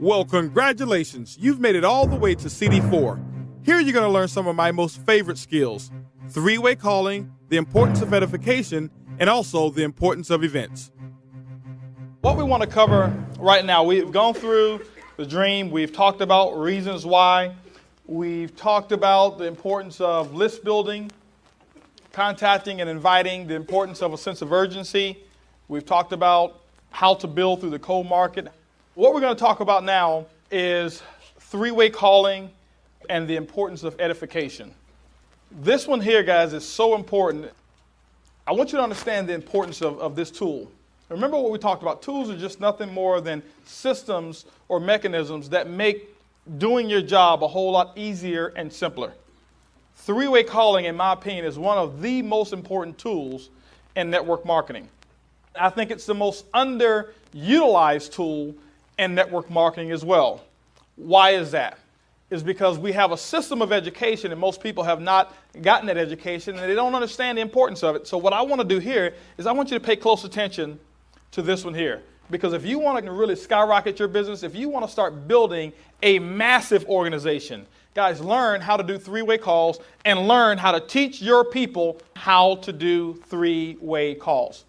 Well, congratulations. You've made it all the way to CD4. Here you're going to learn some of my most favorite skills: three-way calling, the importance of edification, and also the importance of events. What we want to cover right now, we've gone through the dream. We've talked about reasons why. We've talked about the importance of list building, contacting and inviting, the importance of a sense of urgency. We've talked about how to build through the cold market. What we're going to talk about now is three-way calling and the importance of edification. This one here, guys, is so important. I want you to understand the importance of this tool. Remember what we talked about. Tools are just nothing more than systems or mechanisms that make doing your job a whole lot easier and simpler. Three-way calling, in my opinion, is one of the most important tools in network marketing. I think it's the most underutilized tool in network marketing as well. Why is that? It's because we have a system of education and most people have not gotten that education and they don't understand the importance of it. So what I want to do here is I want you to pay close attention to this one here. Because if you want to really skyrocket your business, if you want to start building a massive organization, guys, learn how to do three-way calls and learn how to teach your people how to do three-way calls.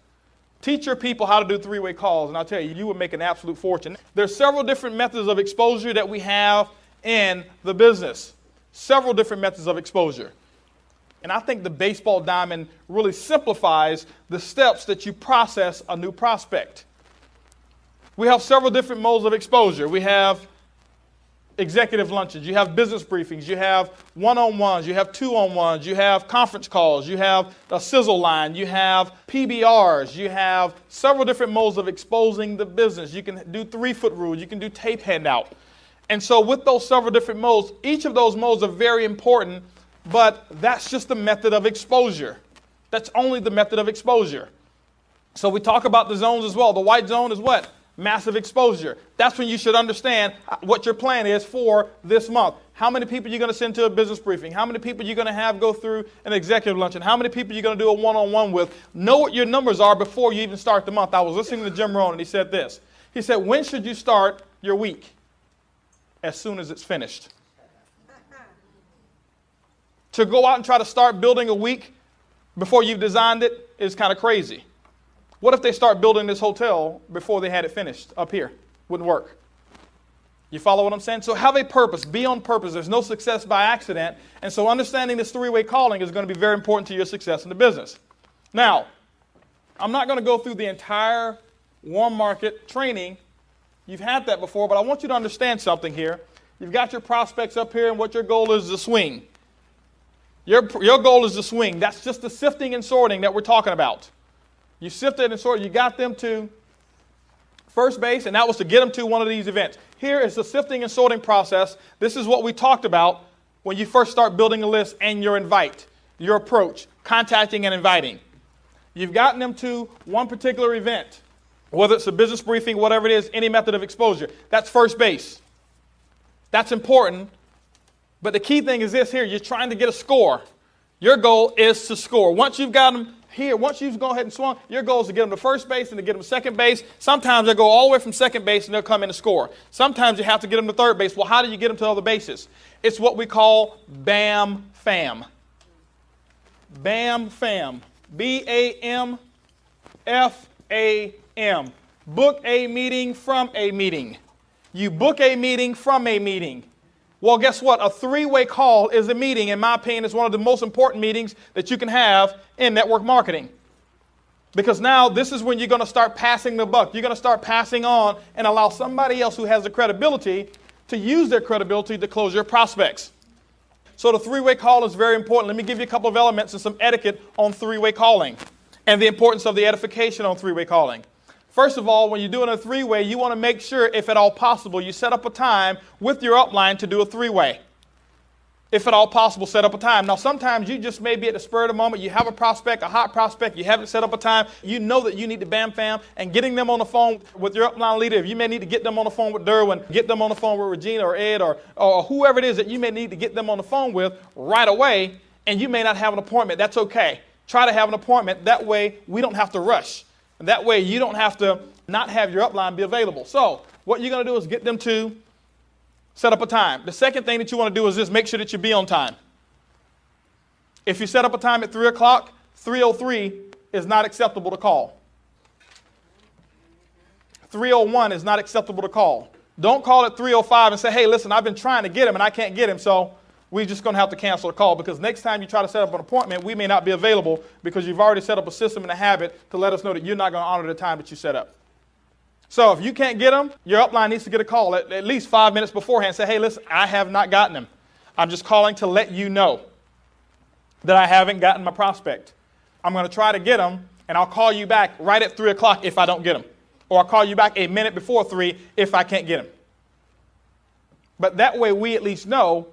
Teach your people how to do three-way calls, and I'll tell you, you will make an absolute fortune. There's several different methods of exposure that we have in the business. Several different methods of exposure. And I think the baseball diamond really simplifies the steps that you process a new prospect. We have several different modes of exposure. We have executive luncheons, you have business briefings, you have one-on-ones, you have two-on-ones, you have conference calls, you have a sizzle line, you have PBRs, you have several different modes of exposing the business. You can do 3-foot rule, you can do tape handout. And so with those several different modes, each of those modes are very important, but that's just the method of exposure. That's only the method of exposure. So we talk about the zones as well. The white zone is what? Massive exposure. That's when you should understand what your plan is for this month. How many people you're going to send to a business briefing? How many people you're going to have go through an executive luncheon? How many people you're going to do a one-on-one with? Know what your numbers are before you even start the month. I was listening to Jim Rohn and he said this. He said, when should you start your week? As soon as it's finished. To go out and try to start building a week before you've designed it is kind of crazy. What if they start building this hotel before they had it finished up here? Wouldn't work. You follow what I'm saying? So have a purpose. Be on purpose. There's no success by accident. And so understanding this three-way calling is going to be very important to your success in the business. Now, I'm not going to go through the entire warm market training. You've had that before, but I want you to understand something here. You've got your prospects up here, and what your goal is to swing. Your goal is to swing. That's just the sifting and sorting that we're talking about. You sifted and sorted. You got them to first base, and that was to get them to one of these events. Here is the sifting and sorting process. This is what we talked about when you first start building a list and your invite, your approach, contacting and inviting. You've gotten them to one particular event, whether it's a business briefing, whatever it is, any method of exposure. That's first base. That's important. But the key thing is this here. You're trying to get a score. Your goal is to score. Once you've got them here, once you've gone ahead and swung, your goal is to get them to first base and to get them to second base. Sometimes they go all the way from second base and they'll come in and score. Sometimes you have to get them to third base. Well, how do you get them to other bases? It's what we call BAM FAM. BAM FAM. BAM FAM. Book a meeting from a meeting. You book a meeting from a meeting. Well, guess what? A three-way call is a meeting. In my opinion, it's one of the most important meetings that you can have in network marketing. Because now this is when you're going to start passing the buck. You're going to start passing on and allow somebody else who has the credibility to use their credibility to close your prospects. So the three-way call is very important. Let me give you a couple of elements and some etiquette on three-way calling and the importance of the edification on three-way calling. First of all, when you're doing a three-way, you want to make sure, if at all possible, you set up a time with your upline to do a three-way. If at all possible, set up a time. Now, sometimes you just may be at the spur of the moment. You have a prospect, a hot prospect. You haven't set up a time. You know that you need to bam fam, and getting them on the phone with your upline leader. If you may need to get them on the phone with Derwin, get them on the phone with Regina or Ed or whoever it is that you may need to get them on the phone with right away, and you may not have an appointment. That's okay. Try to have an appointment. That way, we don't have to rush. And that way, you don't have to not have your upline be available. So what you're going to do is get them to set up a time. The second thing that you want to do is just make sure that you be on time. If you set up a time at 3 o'clock, 3:03 is not acceptable to call. 3:01 is not acceptable to call. Don't call at 3:05 and say, hey, listen, I've been trying to get him and I can't get him, so we're just going to have to cancel the call, because next time you try to set up an appointment, we may not be available because you've already set up a system and a habit to let us know that you're not going to honor the time that you set up. So if you can't get them, your upline needs to get a call at least 5 minutes beforehand. Say, hey, listen, I have not gotten him. I'm just calling to let you know that I haven't gotten my prospect. I'm going to try to get him, and I'll call you back right at 3 o'clock if I don't get him. Or I'll call you back a minute before 3 if I can't get him. But that way we at least know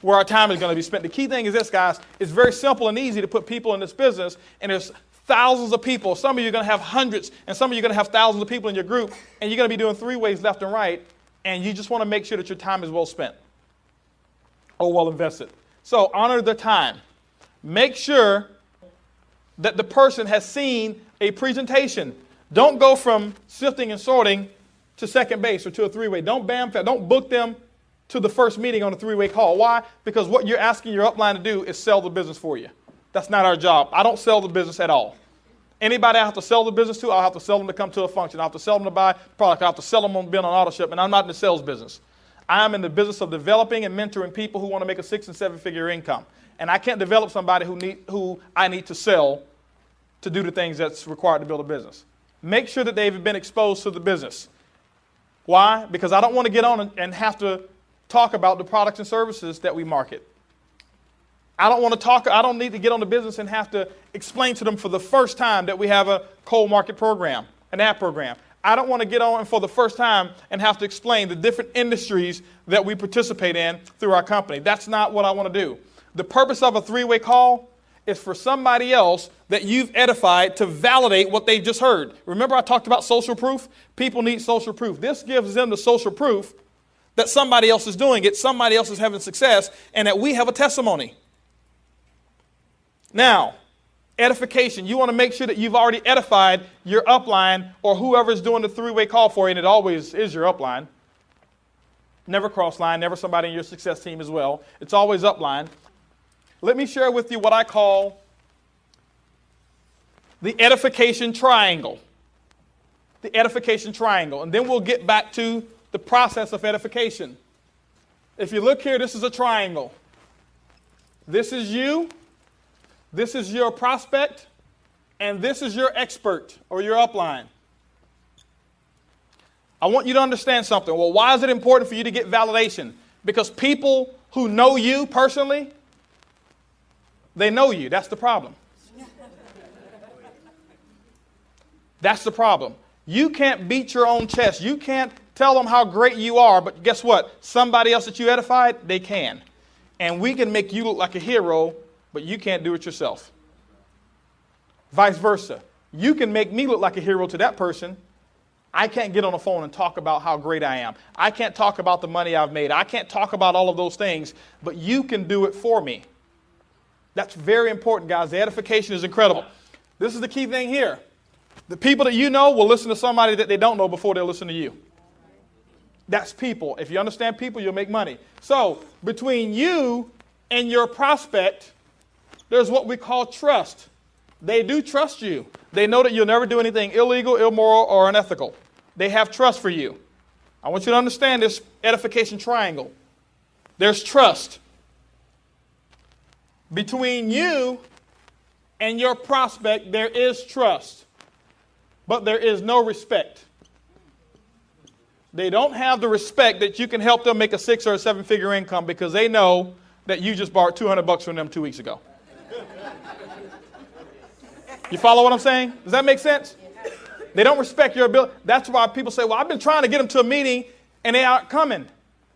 where our time is going to be spent. The key thing is this, guys. It's very simple and easy to put people in this business, and there's thousands of people. Some of you are going to have hundreds, and some of you are going to have thousands of people in your group, and you're going to be doing 3 ways left and right, and you just want to make sure that your time is well spent or well invested. So honor the time. Make sure that the person has seen a presentation. Don't go from sifting and sorting to second base or to a 3-way. Don't book them to the first meeting on a 3-way call. Why? Because what you're asking your upline to do is sell the business for you. That's not our job. I don't sell the business at all. Anybody I have to sell the business to, I'll have to sell them to come to a function. I'll have to sell them to buy product. I'll have to sell them on being on auto ship, and I'm not in the sales business. I am in the business of developing and mentoring people who want to make a 6- and 7-figure income. And I can't develop somebody who I need to sell to do the things that's required to build a business. Make sure that they've been exposed to the business. Why? Because I don't want to get on and have to talk about the products and services that we market. I don't need to get on the business and have to explain to them for the first time that we have a cold market program, an ad program. I don't want to get on for the first time and have to explain the different industries that we participate in through our company. That's not what I want to do. The purpose of a 3-way call is for somebody else that you've edified to validate what they just heard. Remember I talked about social proof? People need social proof. This gives them the social proof that somebody else is doing it, somebody else is having success, and that we have a testimony. Now, edification. You want to make sure that you've already edified your upline or whoever's doing the 3-way call for you, and it always is your upline. Never cross line, never somebody in your success team as well. It's always upline. Let me share with you what I call the edification triangle. The edification triangle. And then we'll get back to the process of edification. If you look here, this is a triangle. This is you. This is your prospect. And this is your expert or your upline. I want you to understand something. Well, why is it important for you to get validation? Because people who know you personally, they know you. That's the problem. That's the problem. You can't beat your own chest. You can't tell them how great you are, but guess what? Somebody else that you edified, they can. And we can make you look like a hero, but you can't do it yourself. Vice versa. You can make me look like a hero to that person. I can't get on the phone and talk about how great I am. I can't talk about the money I've made. I can't talk about all of those things, but you can do it for me. That's very important, guys. The edification is incredible. This is the key thing here. The people that you know will listen to somebody that they don't know before they'll listen to you. That's people. If you understand people, you'll make money. So between you and your prospect, there's what we call trust. They do trust you. They know that you'll never do anything illegal, immoral, or unethical. They have trust for you. I want you to understand this edification triangle. There's trust. Between you and your prospect, there is trust, but there is no respect. They don't have the respect that you can help them make a 6 or a 7-figure income because they know that you just borrowed $200 from them 2 weeks ago. You follow what I'm saying? Does that make sense? They don't respect your ability. That's why people say, well, I've been trying to get them to a meeting and they aren't coming.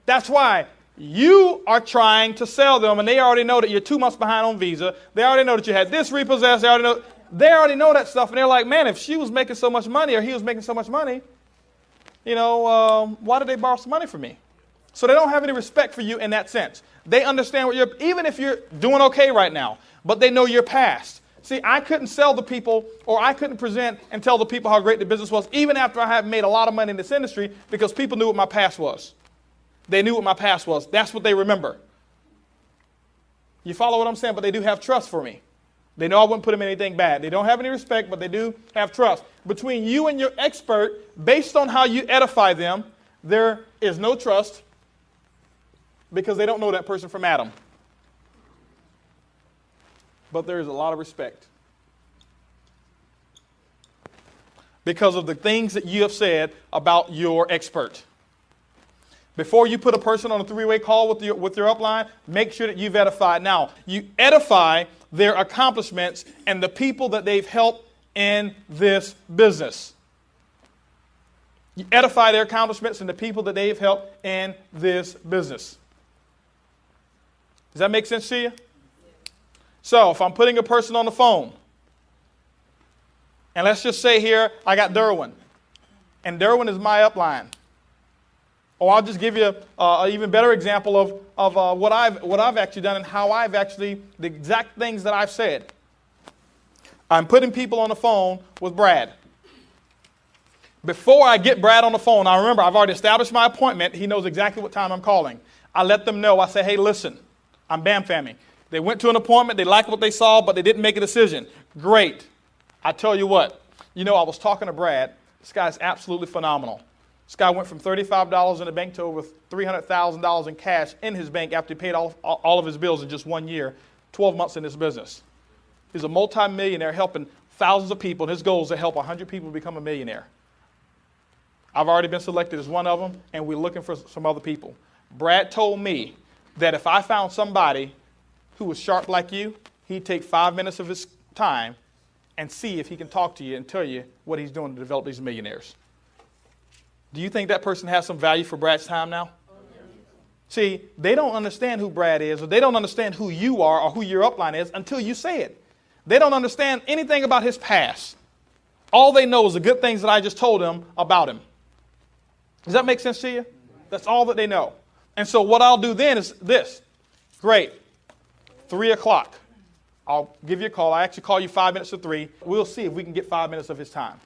That's why you are trying to sell them and they already know that you're 2 months behind on Visa. They already know that you had this repossessed. They already know that stuff. And they're like, man, if she was making so much money or he was making so much money, why did they borrow some money from me? So they don't have any respect for you in that sense. They understand even if you're doing okay right now, but they know your past. See, I couldn't sell the people, or I couldn't present and tell the people how great the business was, even after I had made a lot of money in this industry, because people knew what my past was. They knew what my past was. That's what they remember. You follow what I'm saying? But they do have trust for me. They know I wouldn't put them in anything bad. They don't have any respect, but they do have trust. Between you and your expert, based on how you edify them, there is no trust, because they don't know that person from Adam. But there is a lot of respect, because of the things that you have said about your expert. Before you put a person on a three-way call with your upline, make sure that you've edified. Now, you edify their accomplishments and the people that they've helped in this business. You edify their accomplishments and the people that they've helped in this business. Does that make sense to you? So if I'm putting a person on the phone, and let's just say here I got Derwin, and Derwin is my upline. Or I'll just give you an even better example of what I've actually done and how I've actually, the exact things that I've said. I'm putting people on the phone with Brad. Before I get Brad on the phone, I remember I've already established my appointment. He knows exactly what time I'm calling. I let them know. I say, hey, listen, I'm Bam Fammy. They went to an appointment. They liked what they saw, but they didn't make a decision. Great. I tell you what. I was talking to Brad. This guy's absolutely phenomenal. This guy went from $35 in the bank to over $300,000 in cash in his bank after he paid all of his bills in just 1 year, 12 months in this business. He's a multimillionaire helping thousands of people, and his goal is to help 100 people become a millionaire. I've already been selected as one of them, and we're looking for some other people. Brad told me that if I found somebody who was sharp like you, he'd take 5 minutes of his time and see if he can talk to you and tell you what he's doing to develop these millionaires. Do you think that person has some value for Brad's time now? See, they don't understand who Brad is, or they don't understand who you are or who your upline is until you say it. They don't understand anything about his past. All they know is the good things that I just told them about him. Does that make sense to you? That's all that they know. And so what I'll do then is this. Great. 3 o'clock. I'll give you a call. I actually call you 5 minutes to 3. We'll see if we can get 5 minutes of his time.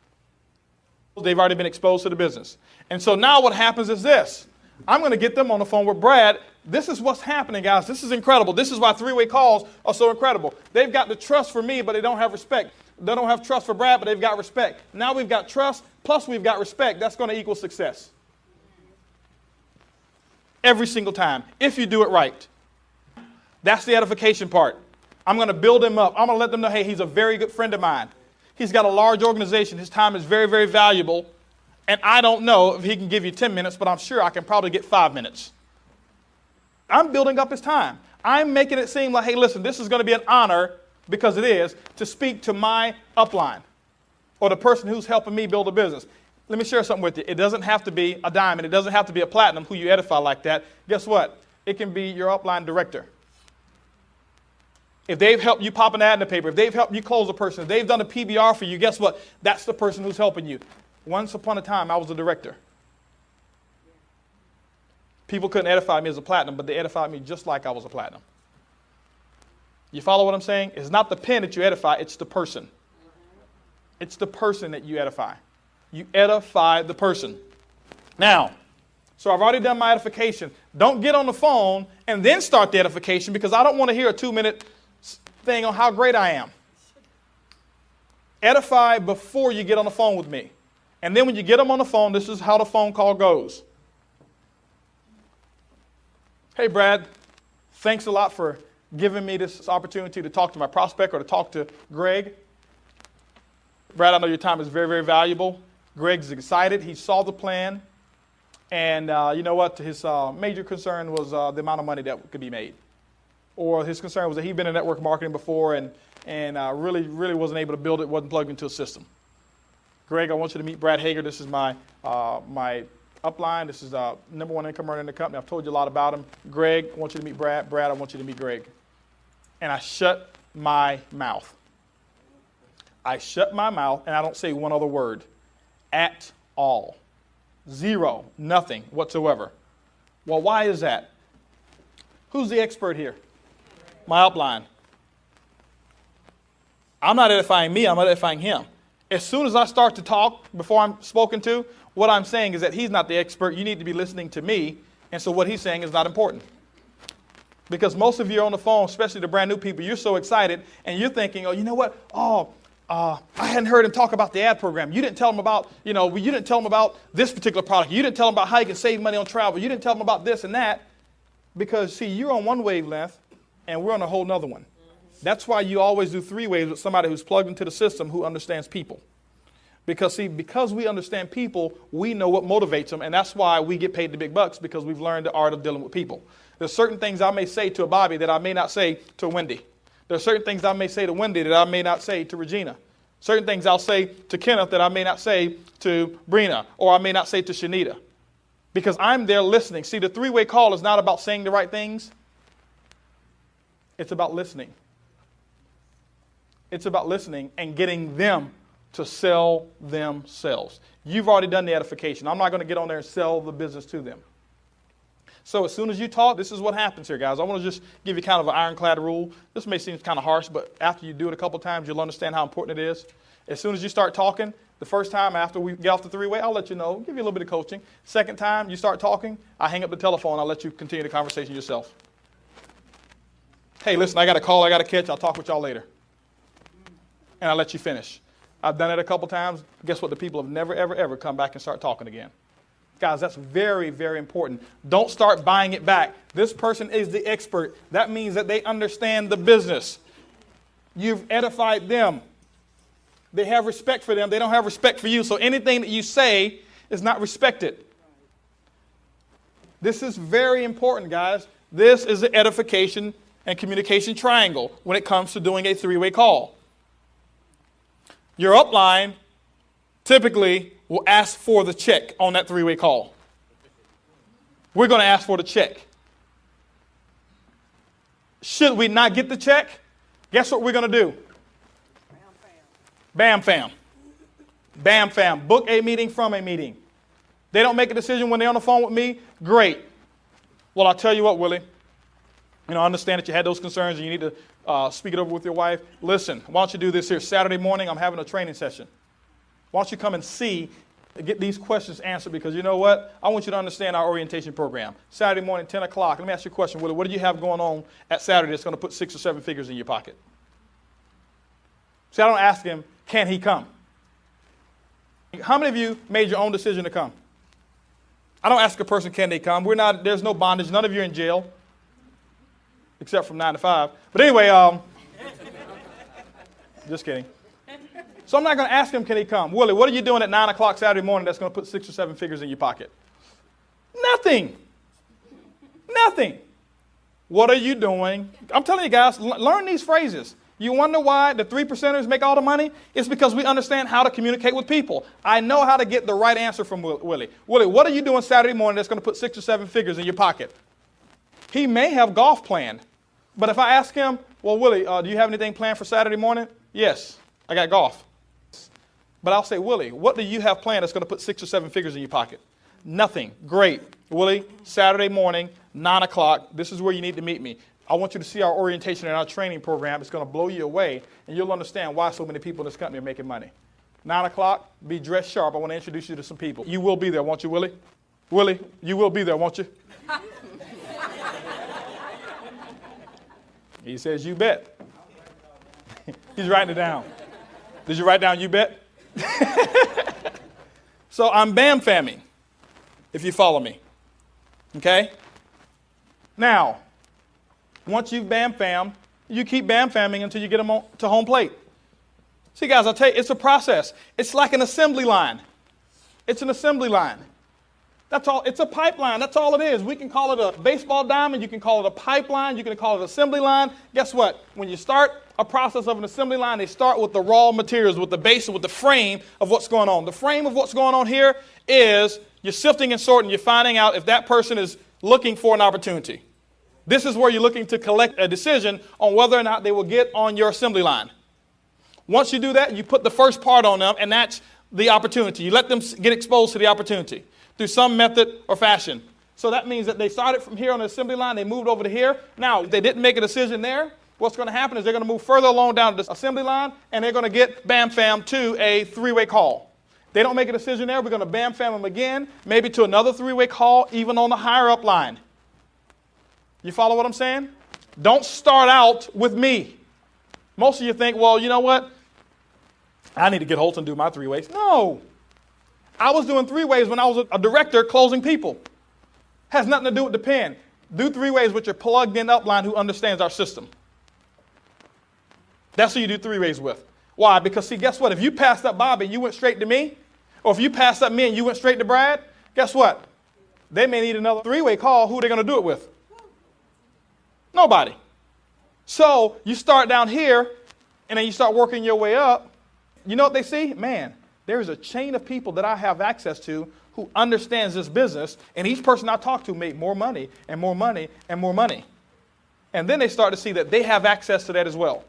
They've already been exposed to the business. And so now what happens is this. I'm going to get them on the phone with Brad. This is what's happening, guys. This is incredible. This is why three-way calls are so incredible. They've got the trust for me, but they don't have respect. They don't have trust for Brad, but they've got respect. Now we've got trust, plus we've got respect. That's going to equal success. Every single time, if you do it right. That's the edification part. I'm going to build him up. I'm going to let them know, hey, he's a very good friend of mine. He's got a large organization. His time is very, very valuable. And I don't know if he can give you 10 minutes, but I'm sure I can probably get 5 minutes. I'm building up his time. I'm making it seem like, hey, listen, this is going to be an honor, because it is, to speak to my upline or the person who's helping me build a business. Let me share something with you. It doesn't have to be a diamond. It doesn't have to be a platinum who you edify like that. Guess what? It can be your upline director. If they've helped you pop an ad in the paper, if they've helped you close a person, if they've done a PBR for you, guess what? That's the person who's helping you. Once upon a time, I was a director. People couldn't edify me as a platinum, but they edified me just like I was a platinum. You follow what I'm saying? It's not the pen that you edify, it's the person. It's the person that you edify. You edify the person. Now, so I've already done my edification. Don't get on the phone and then start the edification, because I don't want to hear a 2-minute thing on how great I am. Edify before you get on the phone with me. And then when you get them on the phone, this is how the phone call goes. Hey, Brad, thanks a lot for giving me this opportunity to talk to my prospect or to talk to Greg. Brad, I know your time is very, very valuable. Greg's excited. He saw the plan. And you know what? His major concern was the amount of money that could be made. Or his concern was that he'd been in network marketing before and really wasn't able to build it, wasn't plugged into a system. Greg, I want you to meet Brad Hager. This is my upline. This is number one income earner in the company. I've told you a lot about him. Greg, I want you to meet Brad. Brad, I want you to meet Greg. And I shut my mouth. I shut my mouth, and I don't say one other word at all. Zero, nothing whatsoever. Well, why is that? Who's the expert here? My upline. I'm not edifying me, I'm edifying him. As soon as I start to talk before I'm spoken to, what I'm saying is that he's not the expert. You need to be listening to me. And so what he's saying is not important. Because most of you are on the phone, especially the brand new people, you're so excited and you're thinking, oh, you know what? I hadn't heard him talk about the ad program. You didn't tell him about, you didn't tell him about this particular product. You didn't tell him about how you can save money on travel. You didn't tell him about this and that. Because, see, you're on one wavelength and we're on a whole nother one. That's why you always do 3 waves with somebody who's plugged into the system who understands people. Because, see, because we understand people, we know what motivates them. And that's why we get paid the big bucks, because we've learned the art of dealing with people. There's certain things I may say to a Bobby that I may not say to Wendy. There's certain things I may say to Wendy that I may not say to Regina. Certain things I'll say to Kenneth that I may not say to Brina, or I may not say to Shanita. Because I'm there listening. See, the 3-way call is not about saying the right things. It's about listening. It's about listening and getting them to sell themselves. You've already done the edification. I'm not going to get on there and sell the business to them. So as soon as you talk, this is what happens here, guys. I want to just give you kind of an ironclad rule. This may seem kind of harsh, but after you do it a couple times, you'll understand how important it is. As soon as you start talking, the first time after we get off the 3-way, I'll let you know, give you a little bit of coaching. Second time you start talking, I hang up the telephone. I'll let you continue the conversation yourself. Hey, listen, I got a call I got to catch. I'll talk with y'all later. And I'll let you finish. I've done it a couple times. Guess what? The people have never, ever, ever come back and start talking again. Guys, that's very, very important. Don't start buying it back. This person is the expert. That means that they understand the business. You've edified them. They have respect for them. They don't have respect for you. So anything that you say is not respected. This is very important, guys. This is the edification and communication triangle when it comes to doing a 3-way call. Your upline typically will ask for the check on that 3-way call. We're going to ask for the check. Should we not get the check? Guess what we're going to do? Bam, fam. Bam, fam. Book a meeting from a meeting. They don't make a decision when they're on the phone with me? Great. Well, I'll tell you what, Willie. I understand that you had those concerns and you need to speak it over with your wife. Listen, why don't you do this here? Saturday morning, I'm having a training session. Why don't you come and get these questions answered? Because you know what? I want you to understand our orientation program. Saturday morning, 10 o'clock. Let me ask you a question, Willie. What do you have going on at Saturday that's going to put 6 or 7 figures in your pocket? See, I don't ask him, can he come? How many of you made your own decision to come? I don't ask a person, can they come? There's no bondage. None of you are in jail. Except from 9 to 5. But anyway, just kidding. So I'm not going to ask him, can he come? Willie, what are you doing at 9 o'clock Saturday morning that's going to put 6 or 7 figures in your pocket? Nothing. Nothing. What are you doing? I'm telling you guys, learn these phrases. You wonder why the 3%ers make all the money? It's because we understand how to communicate with people. I know how to get the right answer from Willie. Willie, what are you doing Saturday morning that's going to put 6 or 7 figures in your pocket? He may have golf planned. But if I ask him, well, Willie, do you have anything planned for Saturday morning? Yes, I got golf. But I'll say, Willie, what do you have planned that's going to put 6 or 7 figures in your pocket? Nothing. Great. Willie, Saturday morning, 9 o'clock, this is where you need to meet me. I want you to see our orientation and our training program. It's going to blow you away, and you'll understand why so many people in this company are making money. 9 o'clock, be dressed sharp. I want to introduce you to some people. You will be there, won't you, Willie? Willie, you will be there, won't you? He says, you bet. He's writing it down. Did you write down, you bet? So I'm bam-famming, if you follow me. Okay? Now, once you've bam-fammed, you keep bam-famming until you get them to home plate. See, guys, I'll tell you, it's a process. It's like an assembly line. It's an assembly line. That's all. It's a pipeline. That's all it is. We can call it a baseball diamond. You can call it a pipeline. You can call it an assembly line. Guess what? When you start a process of an assembly line, they start with the raw materials, with the base, with the frame of what's going on. The frame of what's going on here is you're sifting and sorting. You're finding out if that person is looking for an opportunity. This is where you're looking to collect a decision on whether or not they will get on your assembly line. Once you do that, you put the first part on them, and that's the opportunity. You let them get exposed to the opportunity through some method or fashion. So that means that they started from here on the assembly line, they moved over to here. Now, if they didn't make a decision there, what's going to happen is they're going to move further along down the assembly line, and they're going to get bam fam to a three-way call. They don't make a decision there. We're going to bam fam them again, maybe to another three-way call, even on the higher up line. You follow what I'm saying? Don't start out with me. Most of you think, well, you know what? I need to get Holton to do my three-ways. No. I was doing three-ways when I was a director closing people. Has nothing to do with the pen. Do three-ways with your plugged-in upline who understands our system. That's who you do three-ways with. Why? Because, see, guess what? If you passed up Bobby and you went straight to me, or if you passed up me and you went straight to Brad, guess what? They may need another three-way call. Who are they going to do it with? Nobody. So you start down here, and then you start working your way up. You know what they see? Man, there is a chain of people that I have access to who understands this business, and each person I talk to made more money and more money and more money. And then they start to see that they have access to that as well.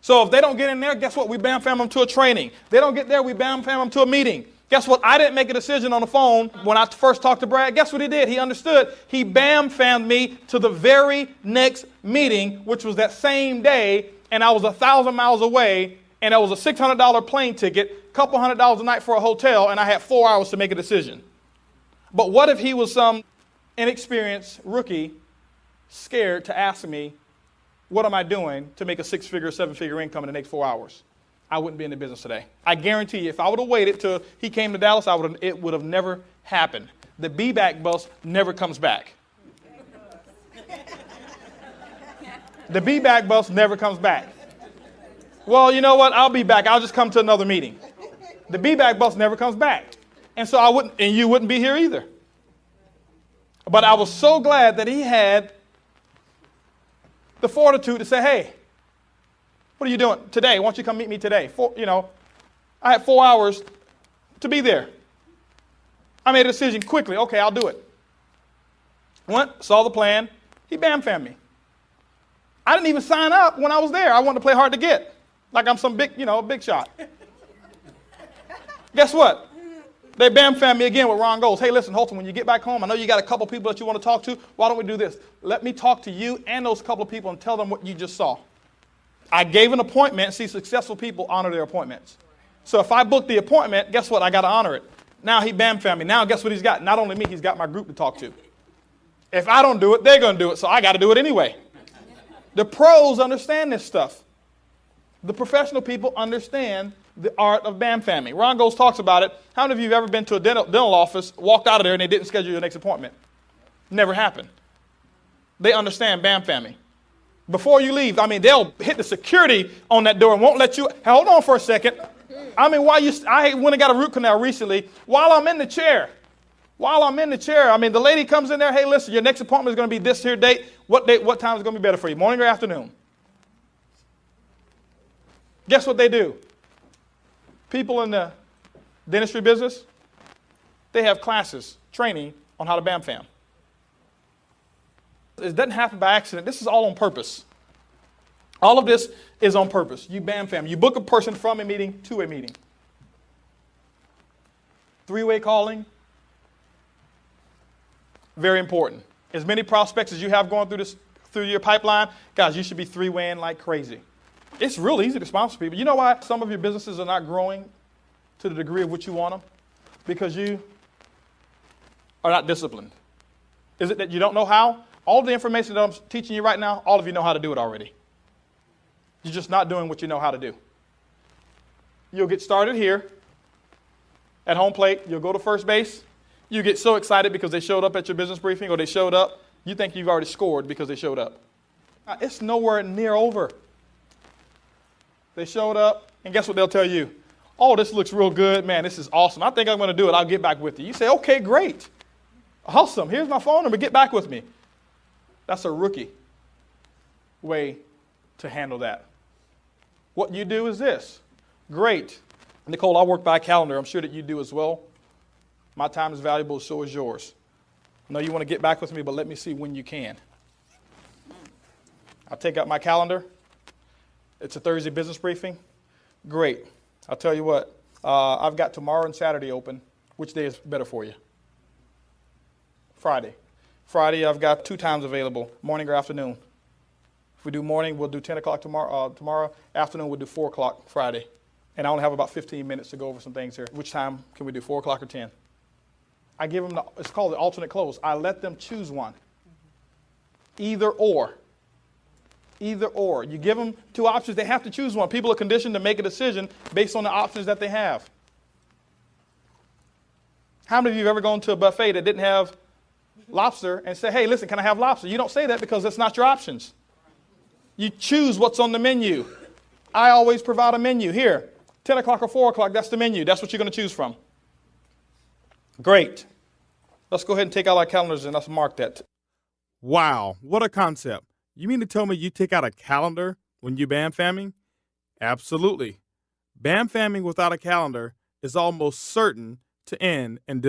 So if they don't get in there, guess what? We bam fam them to a training. They don't get there, we bam fam them to a meeting. Guess what? I didn't make a decision on the phone when I first talked to Brad. Guess what he did? He understood. He bam fammed me to the very next meeting, which was that same day, and I was 1,000 miles away, and that was a $600 plane ticket, a couple $100 a night for a hotel, and I had 4 hours to make a decision. But what if he was some inexperienced rookie scared to ask me, what am I doing to make a 6-figure, 7-figure income in the next 4 hours? I wouldn't be in the business today. I guarantee you, if I would have waited till he came to Dallas, it would have never happened. The be-back bus never comes back. The be-back bus never comes back. Well, you know what? I'll be back. I'll just come to another meeting. The be-back bus never comes back. And so I wouldn't, and you wouldn't be here either. But I was so glad that he had the fortitude to say, hey, what are you doing today? Why don't you come meet me today? I had 4 hours to be there. I made a decision quickly. Okay, I'll do it. Went, saw the plan. He bam fammed me. I didn't even sign up when I was there. I wanted to play hard to get, like I'm some big shot. Guess what? They bam fammed me again with Ron Goals. Hey, listen, Holton, when you get back home, I know you got a couple people that you want to talk to. Why don't we do this? Let me talk to you and those couple of people and tell them what you just saw. I gave an appointment. See, successful people honor their appointments. So if I book the appointment, guess what? I got to honor it. Now he bam fammed me. Now guess what he's got? Not only me, he's got my group to talk to. If I don't do it, they're going to do it. So I got to do it anyway. The pros understand this stuff. The professional people understand the art of bam famming. Ron Goals talks about it. How many of you have ever been to a dental office, walked out of there, and they didn't schedule your next appointment? Never happened. They understand bam famming. Before you leave, they'll hit the security on that door and won't let you. Hold on for a second. I went and got a root canal recently. While I'm in the chair, the lady comes in there. Hey, listen, your next appointment is going to be this here date. What time is going to be better for you? Morning or afternoon? Guess what they do? People in the dentistry business, they have classes, training on how to bam fam. It doesn't happen by accident. This is all on purpose. All of this is on purpose. You bam fam. You book a person from a meeting to a meeting. Three-way calling, very important. As many prospects as you have going through your pipeline, guys, you should be three-waying like crazy. It's real easy to sponsor people. You know why some of your businesses are not growing to the degree of what you want them? Because you are not disciplined. Is it that you don't know how? All the information that I'm teaching you right now, all of you know how to do it already. You're just not doing what you know how to do. You'll get started here at home plate. You'll go to first base. You get so excited because they showed up at your business briefing or they showed up. You think you've already scored because they showed up. It's nowhere near over. They showed up, and guess what they'll tell you? Oh, this looks real good. Man, this is awesome. I think I'm going to do it. I'll get back with you. You say, okay, great. Awesome. Here's my phone number. Get back with me. That's a rookie way to handle that. What you do is this. Great. Nicole, I work by a calendar. I'm sure that you do as well. My time is valuable, so is yours. I know you want to get back with me, but let me see when you can. I'll take out my calendar. It's a Thursday business briefing. Great. I'll tell you what. I've got tomorrow and Saturday open. Which day is better for you? Friday. Friday, I've got 2 times available, morning or afternoon. we do morning, we'll do 10 o'clock tomorrow. Afternoon, we'll do 4 o'clock Friday. And I only have about 15 minutes to go over some things here. Which time can we do, 4 o'clock or 10? I give them, it's called the alternate close. I let them choose one. Either or. Either or. You give them two options, they have to choose one. People are conditioned to make a decision based on the options that they have. How many of you have ever gone to a buffet that didn't have lobster and say, hey, listen, can I have lobster? You don't say that because that's not your options. You choose what's on the menu. I always provide a menu. Here, 10 o'clock or 4 o'clock, that's the menu. That's what you're going to choose from. Great. Let's go ahead and take out our calendars and let's mark that. Wow, what a concept. You mean to tell me you take out a calendar when you BAM famming? Absolutely. BAM famming without a calendar is almost certain to end in